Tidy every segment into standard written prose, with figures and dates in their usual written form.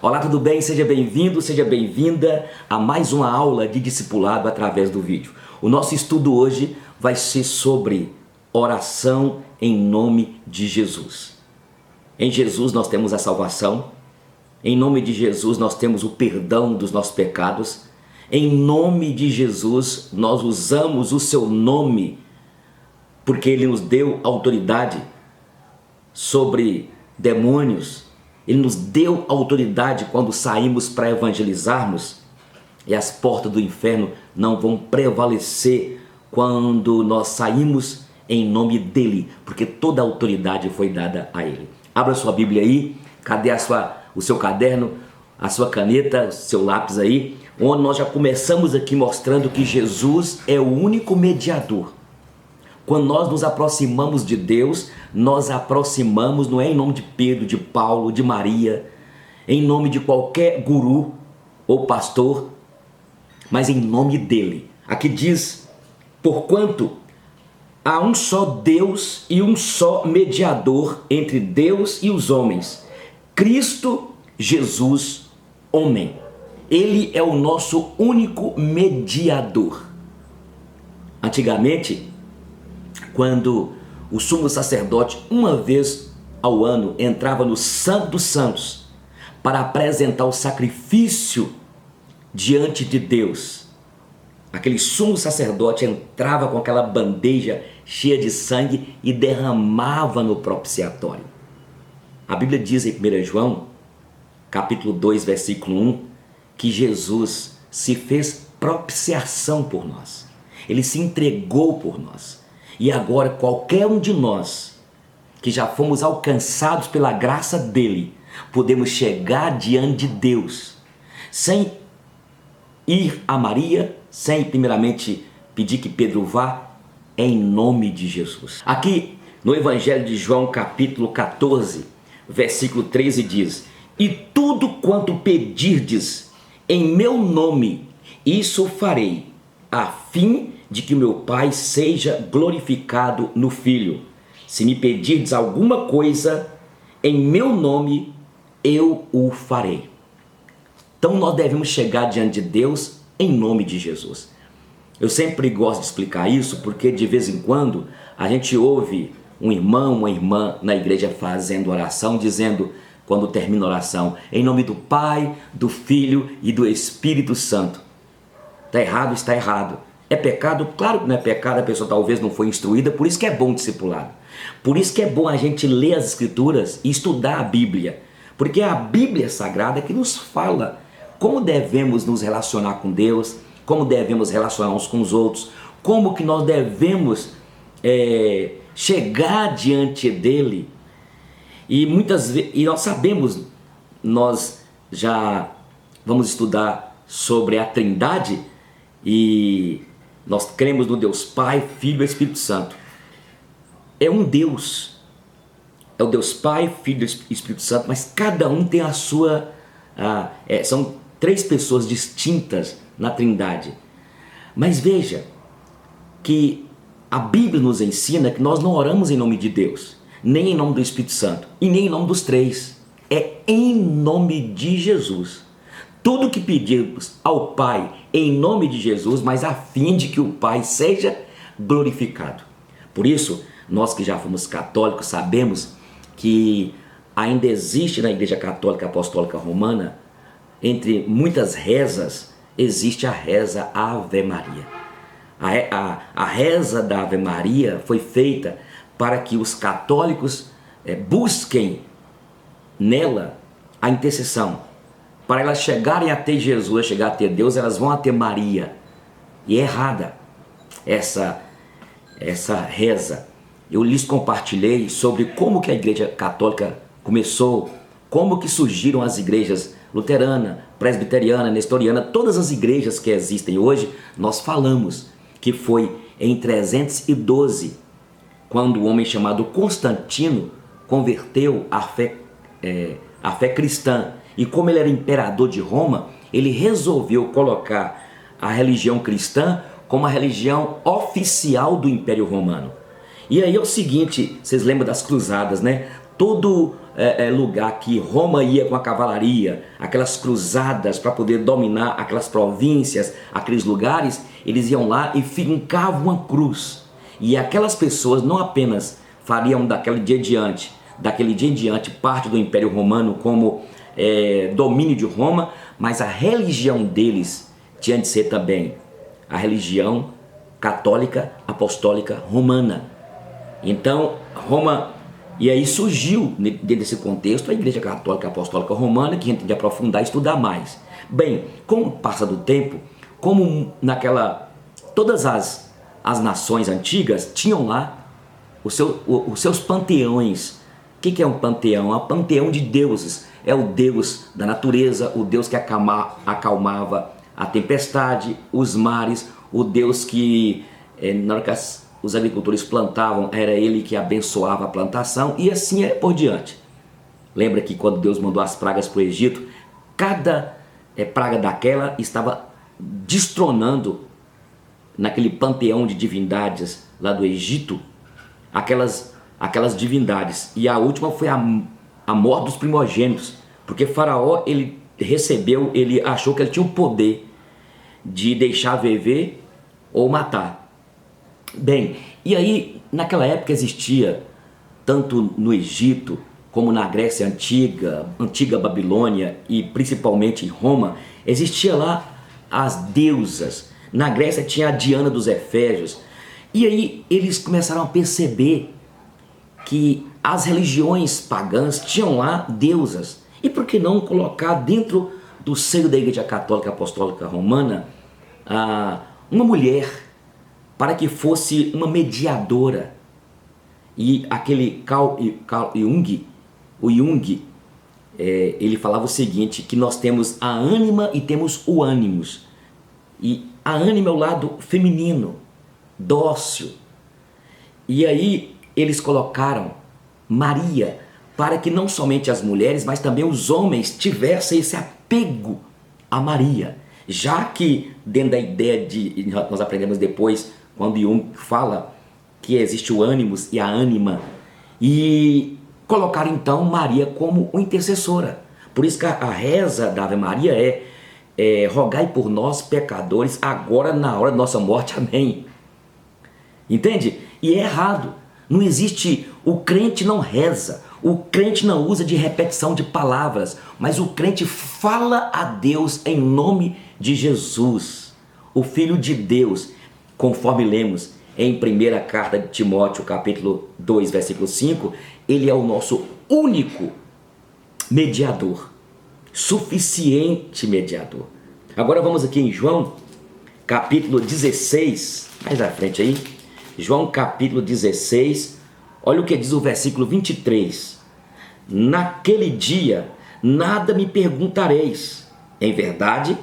Olá, tudo bem? Seja bem-vindo, seja bem-vinda a mais uma aula de discipulado através do vídeo. O nosso estudo hoje vai ser sobre oração em nome de Jesus. Em Jesus nós temos a salvação, em nome de Jesus nós temos o perdão dos nossos pecados, em nome de Jesus nós usamos o seu nome porque Ele nos deu autoridade sobre demônios. Ele nos deu autoridade quando saímos para evangelizarmos, e as portas do inferno não vão prevalecer quando nós saímos em nome dele, porque toda a autoridade foi dada a ele. Abra sua Bíblia aí, cadê o seu caderno, a sua caneta, o seu lápis aí, onde nós já começamos aqui mostrando que Jesus é o único mediador. Quando nós nos aproximamos de Deus, nós aproximamos, não é em nome de Pedro, de Paulo, de Maria, em nome de qualquer guru ou pastor, mas em nome dele. Aqui diz, porquanto há um só Deus e um só mediador entre Deus e os homens, Cristo Jesus, homem. Ele é o nosso único mediador. Antigamente, quando o sumo sacerdote, uma vez ao ano, entrava no Santo dos Santos para apresentar o sacrifício diante de Deus, aquele sumo sacerdote entrava com aquela bandeja cheia de sangue e derramava no propiciatório. A Bíblia diz em 1 João, capítulo 2, versículo 1, que Jesus se fez propiciação por nós. Ele se entregou por nós. E agora qualquer um de nós que já fomos alcançados pela graça dele, podemos chegar diante de Deus sem ir a Maria, sem primeiramente pedir que Pedro vá, em nome de Jesus. Aqui no Evangelho de João, capítulo 14, versículo 13 diz: e tudo quanto pedirdes em meu nome, isso farei, a fim de que meu Pai seja glorificado no Filho. Se me pedirdes alguma coisa em meu nome, eu o farei. Então nós devemos chegar diante de Deus em nome de Jesus. Eu sempre gosto de explicar isso porque de vez em quando a gente ouve um irmão, uma irmã na igreja fazendo oração, dizendo, quando termina a oração, em nome do Pai, do Filho e do Espírito Santo. Está errado? Está errado. É pecado? Claro que não é pecado, a pessoa talvez não foi instruída, por isso que é bom discipulado. Por isso que é bom a gente ler as Escrituras e estudar a Bíblia, porque é a Bíblia Sagrada que nos fala como devemos nos relacionar com Deus, como devemos relacionar uns com os outros, como que nós devemos chegar diante dele. E muitas vezes, e nós sabemos, nós já vamos estudar sobre a Trindade e nós cremos no Deus Pai, Filho e Espírito Santo. É um Deus, é o Deus Pai, Filho e Espírito Santo, mas cada um tem a sua, são três pessoas distintas na Trindade. Mas veja que a Bíblia nos ensina que nós não oramos em nome de Deus, nem em nome do Espírito Santo e nem em nome dos três. É em nome de Jesus. Tudo que pedimos ao Pai em nome de Jesus, mas a fim de que o Pai seja glorificado. Por isso, nós que já fomos católicos sabemos que ainda existe na Igreja Católica Apostólica Romana, entre muitas rezas, existe a reza Ave Maria. A reza da Ave Maria foi feita para que os católicos busquem nela a intercessão. Para elas chegarem a ter Jesus, chegar a ter Deus, elas vão a ter Maria. E é errada essa reza. Eu lhes compartilhei sobre como que a Igreja Católica começou, como que surgiram as igrejas luterana, presbiteriana, nestoriana, todas as igrejas que existem hoje. Nós falamos que foi em 312, quando o homem chamado Constantino converteu a fé cristã. E como ele era imperador de Roma, ele resolveu colocar a religião cristã como a religião oficial do Império Romano. E aí é o seguinte, vocês lembram das cruzadas, né? Todo lugar que Roma ia com a cavalaria, aquelas cruzadas para poder dominar aquelas províncias, aqueles lugares, eles iam lá e fincavam uma cruz. E aquelas pessoas não apenas fariam daquele dia em diante parte do Império Romano como domínio de Roma, mas a religião deles tinha de ser também a religião católica apostólica romana. Então Roma, e aí surgiu dentro desse contexto a Igreja Católica Apostólica Romana, que a gente tem de aprofundar e estudar mais. Bem, com o passar do tempo, como todas as nações antigas tinham lá os seus panteões. O que é um panteão? É um panteão de deuses. É o Deus da natureza, o Deus que acalmava a tempestade, os mares, o Deus que, na hora que os agricultores plantavam, era ele que abençoava a plantação, e assim por diante. Lembra que quando Deus mandou as pragas para o Egito, cada praga daquela estava destronando naquele panteão de divindades lá do Egito, aquelas divindades. E a última foi a morte dos primogênitos, porque Faraó, ele achou que ele tinha o poder de deixar viver ou matar. Bem, e aí naquela época existia, tanto no Egito como na Grécia antiga Babilônia e principalmente em Roma, existia lá as deusas. Na Grécia tinha a Diana dos Efésios. E aí eles começaram a perceber que as religiões pagãs tinham lá deusas. E por que não colocar dentro do seio da Igreja Católica Apostólica Romana uma mulher para que fosse uma mediadora? E aquele Carl Jung, ele falava o seguinte, que nós temos a ânima e temos o ânimos. E a ânima é o lado feminino, dócil. E aí eles colocaram Maria para que não somente as mulheres, mas também os homens tivessem esse apego a Maria. Já que dentro da ideia nós aprendemos depois, quando Jung fala que existe o ânimos e a ânima, e colocaram então Maria como uma intercessora. Por isso que a reza da Ave Maria rogai por nós pecadores, agora na hora da nossa morte, amém. Entende? E é errado. Não existe, o crente não reza, o crente não usa de repetição de palavras, mas o crente fala a Deus em nome de Jesus, o Filho de Deus, conforme lemos em 1ª carta de Timóteo, capítulo 2, versículo 5, ele é o nosso único mediador, suficiente mediador. Agora vamos aqui em João, capítulo 16, mais à frente aí, João capítulo 16, olha o que diz o versículo 23. Naquele dia, nada me perguntareis. Em verdade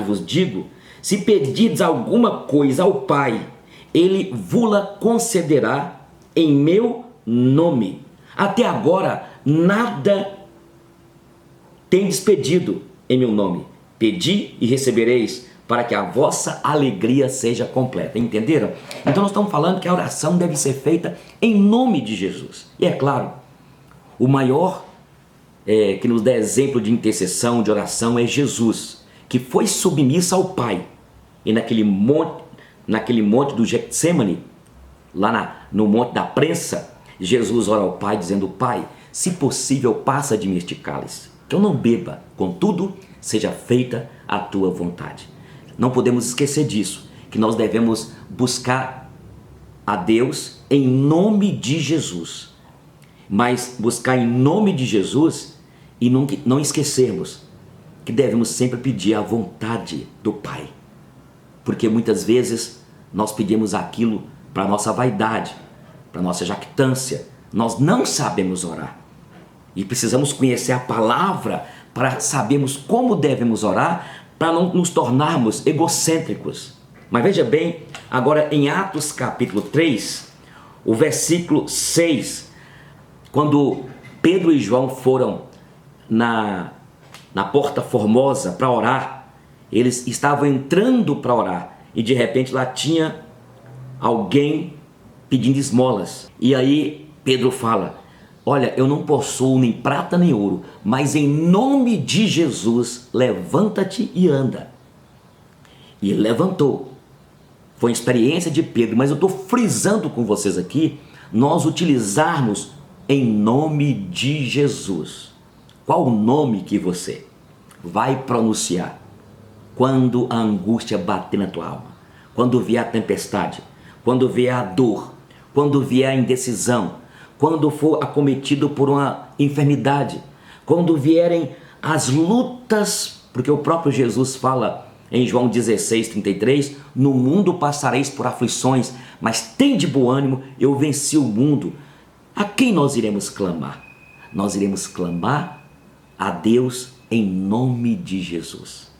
vos digo, se pedirdes alguma coisa ao Pai, Ele vos-la concederá em meu nome. Até agora, nada tendes pedido em meu nome. Pedi e recebereis, para que a vossa alegria seja completa. Entenderam? Então nós estamos falando que a oração deve ser feita em nome de Jesus. E é claro, o maior que nos dá exemplo de intercessão, de oração, é Jesus, que foi submisso ao Pai. E naquele monte do Getsemane, lá no monte da prensa, Jesus ora ao Pai dizendo: Pai, se possível, passa de mim este cálice, que eu não beba, contudo, seja feita a tua vontade. Não podemos esquecer disso, que nós devemos buscar a Deus em nome de Jesus, mas buscar em nome de Jesus e não esquecermos que devemos sempre pedir a vontade do Pai, porque muitas vezes nós pedimos aquilo para nossa vaidade, para nossa jactância. Nós não sabemos orar e precisamos conhecer a palavra para sabermos como devemos orar, para não nos tornarmos egocêntricos. Mas veja bem, agora em Atos capítulo 3, o versículo 6, quando Pedro e João foram na Porta Formosa para orar, eles estavam entrando para orar e de repente lá tinha alguém pedindo esmolas. E aí Pedro fala: olha, eu não possuo nem prata nem ouro, mas em nome de Jesus, levanta-te e anda. E ele levantou. Foi uma experiência de Pedro, mas eu estou frisando com vocês aqui, nós utilizarmos em nome de Jesus. Qual o nome que você vai pronunciar quando a angústia bater na tua alma? Quando vier a tempestade, quando vier a dor, quando vier a indecisão, quando for acometido por uma enfermidade, quando vierem as lutas, porque o próprio Jesus fala em João 16:33, no mundo passareis por aflições, mas tende bom ânimo, eu venci o mundo. A quem nós iremos clamar? Nós iremos clamar a Deus em nome de Jesus.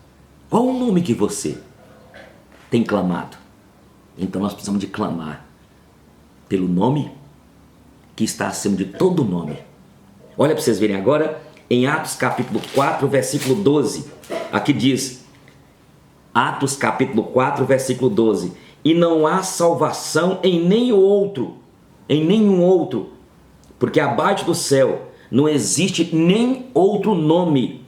Qual o nome que você tem clamado? Então nós precisamos de clamar pelo nome que está acima de todo nome. Olha para vocês verem agora em Atos capítulo 4, versículo 12. Aqui diz, Atos capítulo 4, versículo 12. E não há salvação em nenhum outro, porque abaixo do céu não existe nenhum outro nome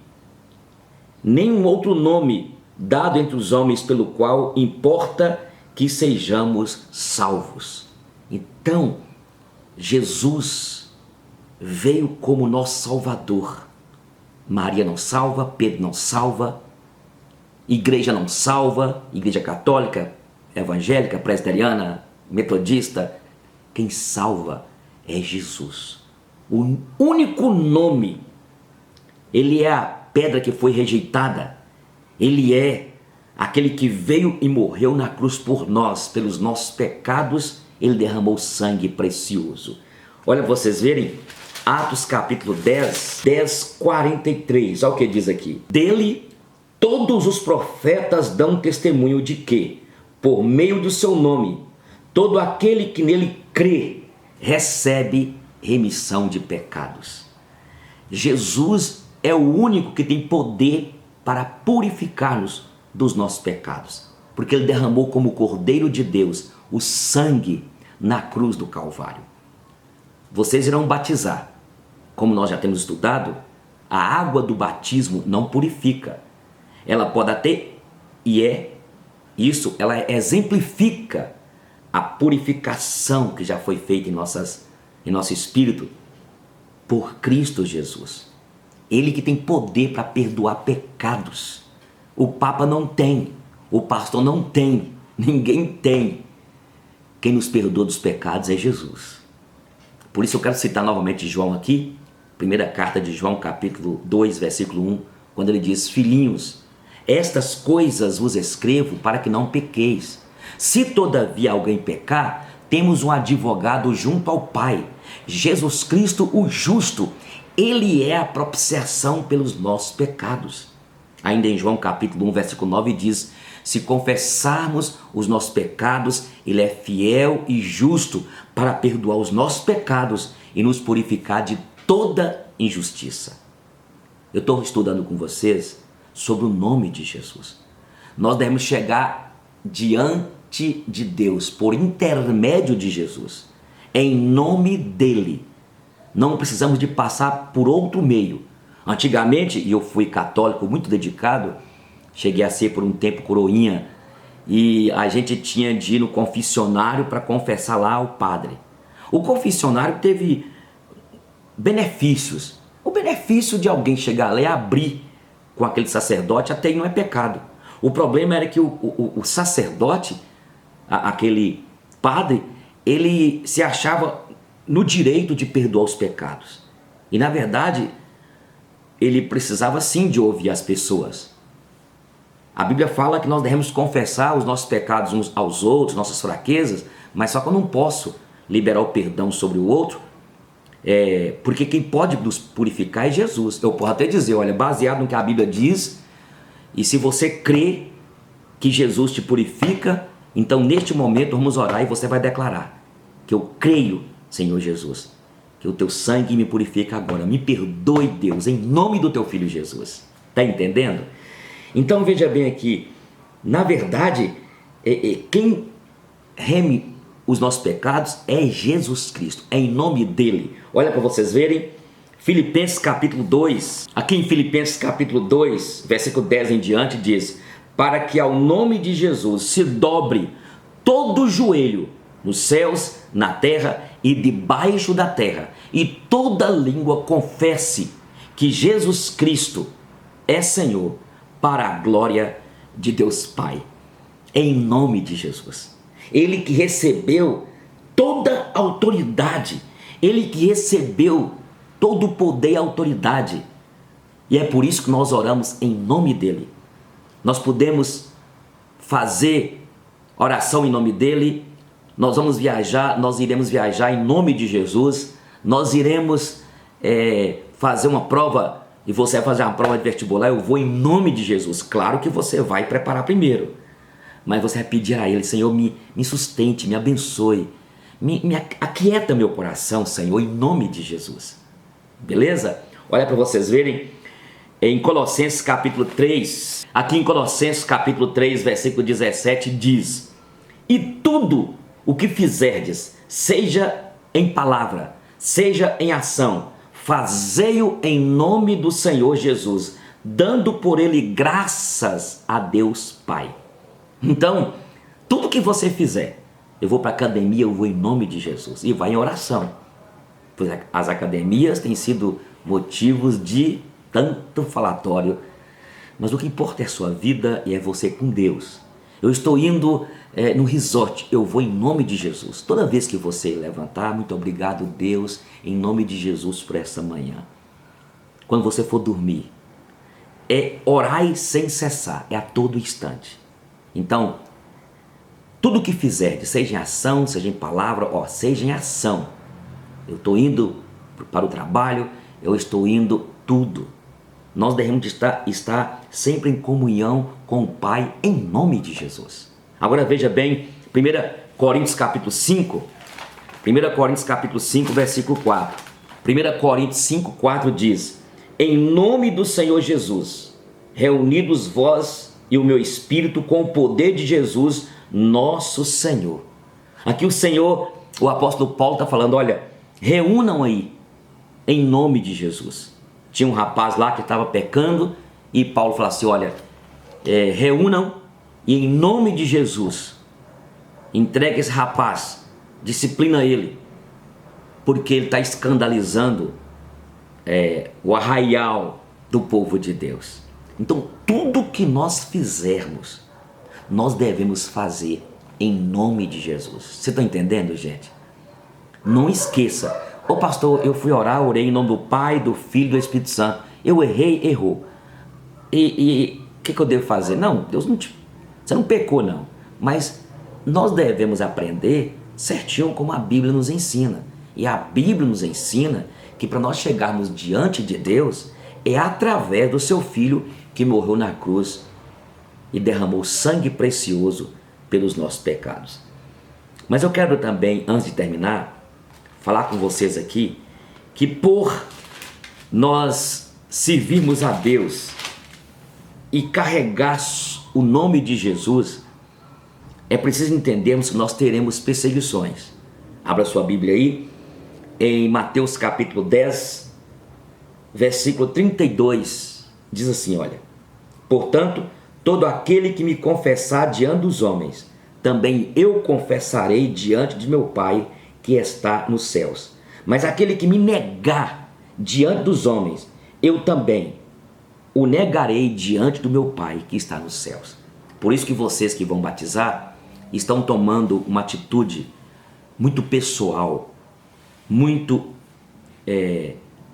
dado entre os homens pelo qual importa que sejamos salvos. Então, Jesus veio como nosso Salvador. Maria não salva, Pedro não salva, igreja não salva, igreja católica, evangélica, presbiteriana, metodista. Quem salva é Jesus. O único nome. Ele é a pedra que foi rejeitada. Ele é aquele que veio e morreu na cruz por nós, pelos nossos pecados. Ele derramou sangue precioso. Olha, vocês verem, Atos capítulo 10, 43. Olha o que diz aqui. Dele todos os profetas dão testemunho de que, por meio do seu nome, todo aquele que nele crê, recebe remissão de pecados. Jesus é o único que tem poder para purificar-nos dos nossos pecados, porque ele derramou como Cordeiro de Deus o sangue na cruz do Calvário. Vocês irão batizar. Como nós já temos estudado, a água do batismo não purifica. Ela pode até, ela exemplifica a purificação que já foi feita em nosso espírito por Cristo Jesus. Ele que tem poder para perdoar pecados. O Papa não tem, o pastor não tem, ninguém tem. Quem nos perdoa dos pecados é Jesus. Por isso eu quero citar novamente João aqui, primeira carta de João, capítulo 2, versículo 1, quando ele diz: filhinhos, estas coisas vos escrevo para que não pequeis. Se todavia alguém pecar, temos um advogado junto ao Pai, Jesus Cristo o justo. Ele é a propiciação pelos nossos pecados. Ainda em João capítulo 1, versículo 9 diz: se confessarmos os nossos pecados, ele é fiel e justo para perdoar os nossos pecados e nos purificar de toda injustiça. Eu estou estudando com vocês sobre o nome de Jesus. Nós devemos chegar diante de Deus por intermédio de Jesus, em nome dele. Não precisamos de passar por outro meio. Antigamente, e eu fui católico muito dedicado, cheguei a ser por um tempo coroinha, e a gente tinha de ir no confessionário para confessar lá ao padre. O confessionário teve benefícios. O benefício de alguém chegar lá e abrir com aquele sacerdote até aí não é pecado. O problema era que o sacerdote, aquele padre, ele se achava no direito de perdoar os pecados. E na verdade, ele precisava sim de ouvir as pessoas. A Bíblia fala que nós devemos confessar os nossos pecados uns aos outros, nossas fraquezas, mas só que eu não posso liberar o perdão sobre o outro, porque quem pode nos purificar é Jesus. Eu posso até dizer, olha, baseado no que a Bíblia diz, e se você crê que Jesus te purifica, então neste momento vamos orar e você vai declarar que eu creio, Senhor Jesus, que o teu sangue me purifica agora. Me perdoe, Deus, em nome do teu filho Jesus. Está entendendo? Então veja bem aqui, na verdade, quem reme os nossos pecados é Jesus Cristo, é em nome dele. Olha para vocês verem, Filipenses capítulo 2, aqui em Filipenses capítulo 2, versículo 10 em diante diz: para que ao nome de Jesus se dobre todo o joelho, nos céus, na terra e debaixo da terra, e toda língua confesse que Jesus Cristo é Senhor, para a glória de Deus Pai. Em nome de Jesus. Ele que recebeu toda a autoridade, ele que recebeu todo o poder e autoridade, e é por isso que nós oramos em nome dele. Nós podemos fazer oração em nome dele, nós vamos viajar, nós iremos viajar em nome de Jesus, nós iremos fazer uma prova, e você vai fazer uma prova de vestibular, eu vou em nome de Jesus. Claro que você vai preparar primeiro, mas você vai pedir a ele: Senhor, me sustente, me abençoe, me aquieta meu coração, Senhor, em nome de Jesus. Beleza? Olha para vocês verem, em Colossenses capítulo 3, aqui em Colossenses capítulo 3, versículo 17 diz: e tudo o que fizerdes, seja em palavra, seja em ação, fazei-o em nome do Senhor Jesus, dando por ele graças a Deus Pai. Então, tudo que você fizer, eu vou para a academia, eu vou em nome de Jesus, e vai em oração. Pois as academias têm sido motivos de tanto falatório, mas o que importa é a sua vida e é você com Deus. Eu estou indo no resort, eu vou em nome de Jesus. Toda vez que você levantar, muito obrigado, Deus, em nome de Jesus, por essa manhã. Quando você for dormir, orai sem cessar, é a todo instante. Então, tudo que fizer, seja em ação, seja em palavra, seja em ação. Eu estou indo para o trabalho, eu estou indo tudo. Nós devemos estar sempre em comunhão com o Pai, em nome de Jesus. Agora veja bem, 1 Coríntios capítulo 5, 1 Coríntios capítulo 5, versículo 4. 1 Coríntios 5, 4 diz: em nome do Senhor Jesus, reunidos vós e o meu espírito com o poder de Jesus, nosso Senhor. Aqui o Senhor, o apóstolo Paulo está falando: olha, reúnam aí, em nome de Jesus. Tinha um rapaz lá que estava pecando, e Paulo falou assim: olha, reúnam e em nome de Jesus, entregue esse rapaz, disciplina ele, porque ele está escandalizando o arraial do povo de Deus. Então, tudo que nós fizermos, nós devemos fazer em nome de Jesus. Você está entendendo, gente? Não esqueça: ô pastor, eu fui orar, orei em nome do Pai, do Filho e do Espírito Santo. Eu errei, errou. E o que eu devo fazer? Não, Deus não você não pecou não. Mas nós devemos aprender certinho como a Bíblia nos ensina. E a Bíblia nos ensina que para nós chegarmos diante de Deus é através do seu Filho que morreu na cruz e derramou sangue precioso pelos nossos pecados. Mas eu quero também, antes de terminar, falar com vocês aqui que por nós servirmos a Deus e carregar o nome de Jesus, é preciso entendermos que nós teremos perseguições. Abra sua Bíblia aí, em Mateus capítulo 10, versículo 32, diz assim: olha, portanto, todo aquele que me confessar diante dos homens, também eu confessarei diante de meu Pai que está nos céus. Mas aquele que me negar diante dos homens, eu também o negarei diante do meu Pai que está nos céus. Por isso que vocês que vão batizar estão tomando uma atitude muito pessoal, muito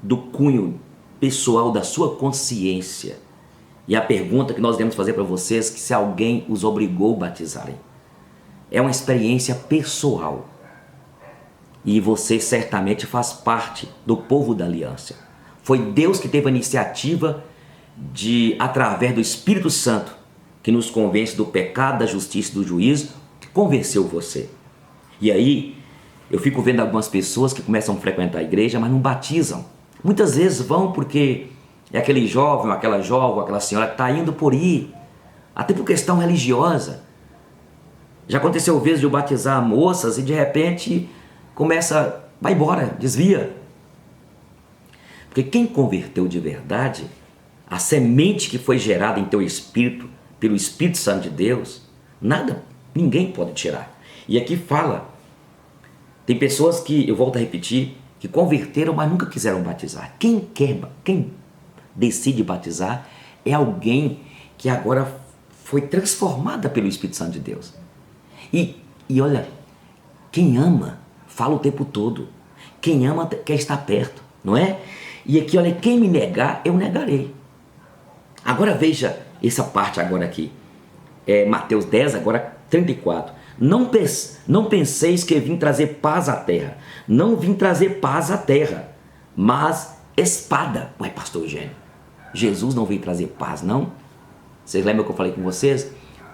do cunho pessoal da sua consciência. E a pergunta que nós devemos fazer para vocês é que se alguém os obrigou a batizarem. É uma experiência pessoal. E você certamente faz parte do povo da aliança. Foi Deus que teve a iniciativa de, através do Espírito Santo, que nos convence do pecado, da justiça e do juízo, que convenceu você. E aí, eu fico vendo algumas pessoas que começam a frequentar a igreja, mas não batizam. Muitas vezes vão porque é aquele jovem, ou aquela senhora que está indo por ir, até por questão religiosa. Já aconteceu vezes de eu batizar moças e de repente vai embora, desvia. Porque quem converteu de verdade, a semente que foi gerada em teu espírito, pelo Espírito Santo de Deus, ninguém pode tirar. E aqui fala, tem pessoas que, eu volto a repetir, que converteram, mas nunca quiseram batizar. Quem decide batizar é alguém que agora foi transformada pelo Espírito Santo de Deus. E olha, quem ama fala o tempo todo. Quem ama quer estar perto, não é? E aqui, olha, quem me negar, eu negarei. Agora veja essa parte agora aqui. Mateus 10, agora 34. Não penseis que vim trazer paz à terra. Não vim trazer paz à terra, mas espada. Ué, pastor Eugênio, Jesus não veio trazer paz, não? Vocês lembram que eu falei com vocês?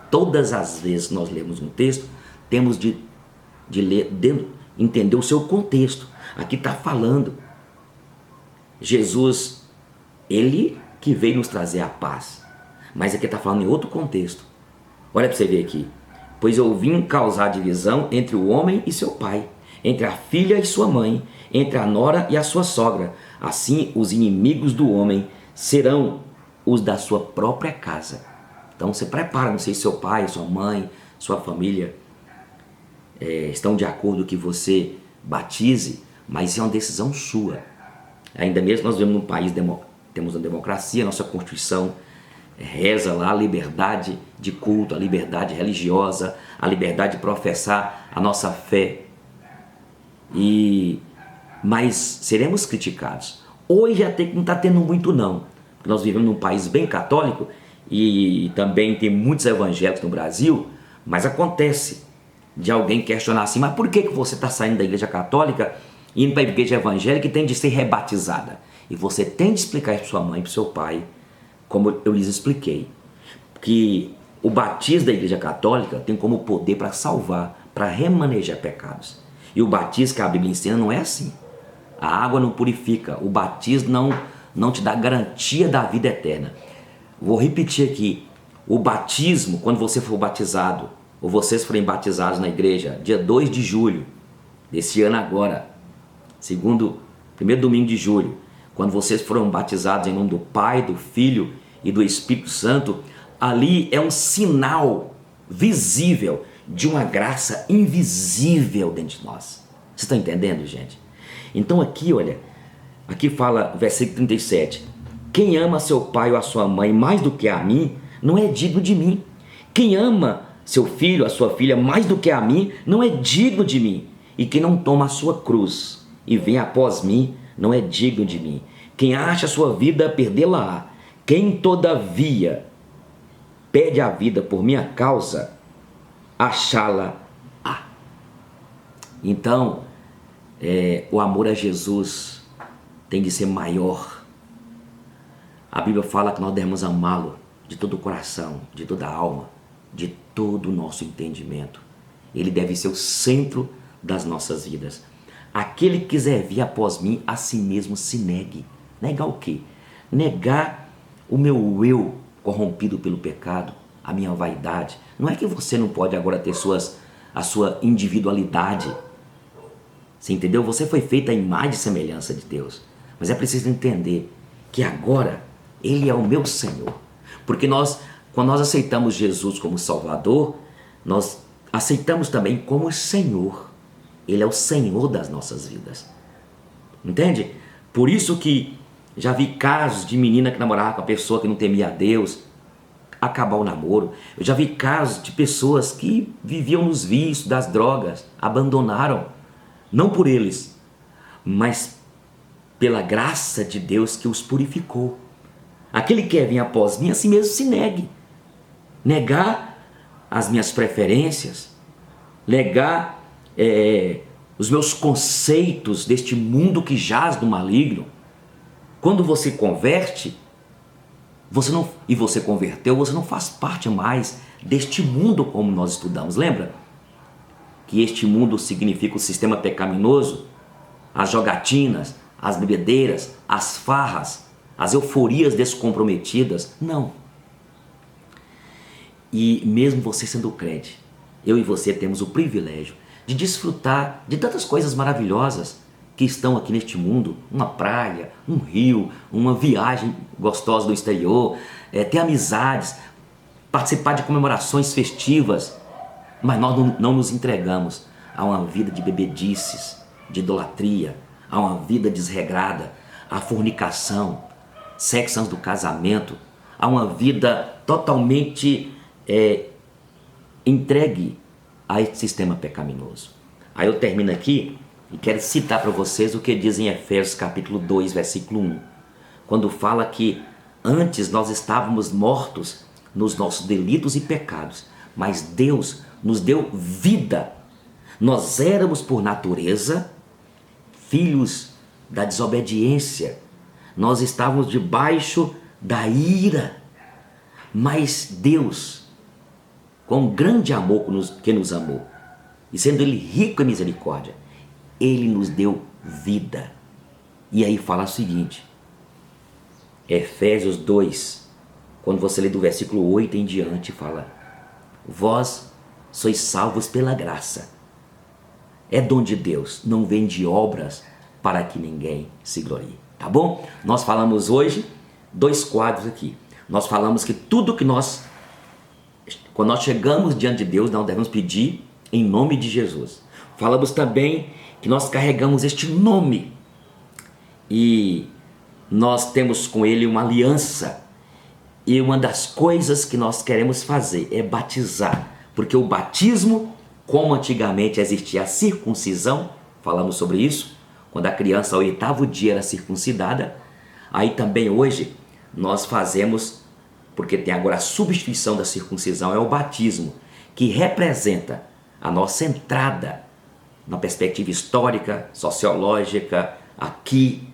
Todas as vezes que nós lemos um texto, temos de ler, entender o seu contexto. Aqui está falando. Jesus, ele que veio nos trazer a paz. Mas aqui está falando em outro contexto. Olha para você ver aqui. Pois eu vim causar divisão entre o homem e seu pai, entre a filha e sua mãe, entre a nora e a sua sogra. Assim, os inimigos do homem serão os da sua própria casa. Então, você prepara, não sei se seu pai, sua mãe, sua família estão de acordo que você batize, mas é uma decisão sua. Ainda mesmo nós vivemos num país, temos uma democracia, nossa Constituição reza lá a liberdade de culto, a liberdade religiosa, a liberdade de professar a nossa fé. Mas seremos criticados. Hoje até que não está tendo muito não, porque nós vivemos num país bem católico e também tem muitos evangélicos no Brasil, mas acontece de alguém questionar assim, mas por que você está saindo da igreja católica e indo para a igreja evangélica e tem de ser rebatizada? E você tem de explicar isso para sua mãe e para seu pai, como eu lhes expliquei, que o batismo da igreja católica tem como poder para salvar, para remanejar pecados. E o batismo que a Bíblia ensina não é assim. A água não purifica, o batismo não te dá garantia da vida eterna. Vou repetir aqui, o batismo, quando você for batizado, ou vocês forem batizados na igreja, dia 2 de julho, desse ano agora, primeiro domingo de julho, quando vocês foram batizados em nome do Pai, do Filho e do Espírito Santo, ali é um sinal visível de uma graça invisível dentro de nós. Vocês estão entendendo, gente? Então aqui, olha, aqui fala, versículo 37, quem ama seu pai ou a sua mãe mais do que a mim, não é digno de mim. Quem ama seu filho, a sua filha mais do que a mim, não é digno de mim. E quem não toma a sua cruz e vem após mim, não é digno de mim. Quem acha a sua vida, perdê-la-á. Quem todavia perde a vida por minha causa, achá-la-á. Então, o amor a Jesus tem de ser maior. A Bíblia fala que nós devemos amá-lo de todo o coração, de toda a alma, de todo o nosso entendimento. Ele deve ser o centro das nossas vidas. Aquele que quiser vir após mim, a si mesmo se negue. Negar o quê? Negar o meu eu corrompido pelo pecado, a minha vaidade. Não é que você não pode agora ter a sua individualidade. Você entendeu? Você foi feita à imagem e semelhança de Deus. Mas é preciso entender que agora Ele é o meu Senhor. Porque quando nós aceitamos Jesus como Salvador, nós aceitamos também como Senhor. Ele é o Senhor das nossas vidas. Entende? Por isso que já vi casos de menina que namorava com a pessoa que não temia a Deus, acabar o namoro. Eu já vi casos de pessoas que viviam nos vícios das drogas, abandonaram. Não por eles, mas pela graça de Deus que os purificou. Aquele que quer vir após mim, assim mesmo se negue. Negar as minhas preferências, negar os meus conceitos deste mundo que jaz no maligno. Quando você converte, você converteu, você não faz parte mais deste mundo como nós estudamos. Lembra que este mundo significa o sistema pecaminoso, as jogatinas, as bebedeiras, as farras, as euforias descomprometidas? Não. E mesmo você sendo crente, eu e você temos o privilégio de desfrutar de tantas coisas maravilhosas que estão aqui neste mundo, uma praia, um rio, uma viagem gostosa do exterior, ter amizades, participar de comemorações festivas, mas nós não nos entregamos a uma vida de bebedices, de idolatria, a uma vida desregrada, a fornicação, sexo antes do casamento, a uma vida totalmente entregue a esse sistema pecaminoso. Aí eu termino aqui e quero citar para vocês o que diz em Efésios capítulo 2, versículo 1, quando fala que antes nós estávamos mortos nos nossos delitos e pecados, mas Deus nos deu vida. Nós éramos por natureza filhos da desobediência, nós estávamos debaixo da ira, mas Deus, com grande amor que nos amou, e sendo Ele rico em misericórdia, Ele nos deu vida. E aí fala o seguinte, Efésios 2, quando você lê do versículo 8 em diante, fala: vós sois salvos pela graça. É dom de Deus, não vem de obras para que ninguém se glorie. Tá bom? Nós falamos hoje 2 quadros aqui. Nós falamos que tudo que quando nós chegamos diante de Deus, nós devemos pedir em nome de Jesus. Falamos também que nós carregamos este nome e nós temos com Ele uma aliança. E uma das coisas que nós queremos fazer é batizar, porque o batismo, como antigamente existia a circuncisão, falamos sobre isso, quando a criança ao 8º dia era circuncidada, aí também hoje nós fazemos, porque tem agora a substituição da circuncisão, é o batismo, que representa a nossa entrada na perspectiva histórica, sociológica, aqui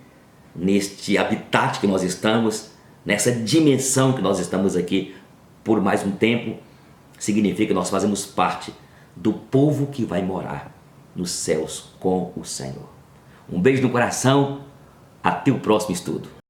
neste habitat que nós estamos, nessa dimensão que nós estamos aqui por mais um tempo, significa que nós fazemos parte do povo que vai morar nos céus com o Senhor. Um beijo no coração, até o próximo estudo.